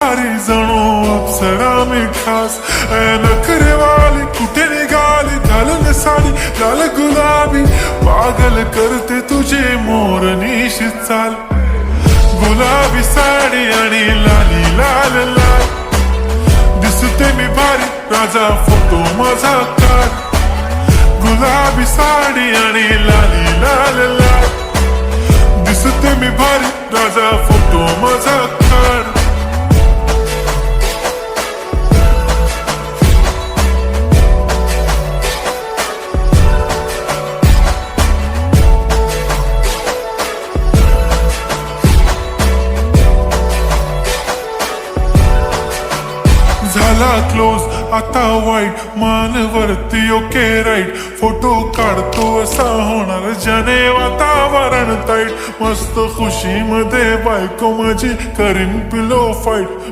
भारी जणू अप्सरा मी खास. नखरेवाली कुठे निघाली घालून साडी लाल गुलाबी, पागल करते तुझे मोरनीश चाल. गुलाबी साडी आणि लाली लाल लाल, दिसते मी भारी राजा फोटो माझा काढ. गुलाबी साडी आणि लाली लाल लाल, दिसते मी भारी राजा फोटो माझा काढ. झाला क्लोज आता वाईट, मानवरती ओके राईट. फोटो काढतो असा होणार ज्याने वातावरण ताईट. मस्त खुशी मध्ये बायको माझी करीन पिलो फाईट.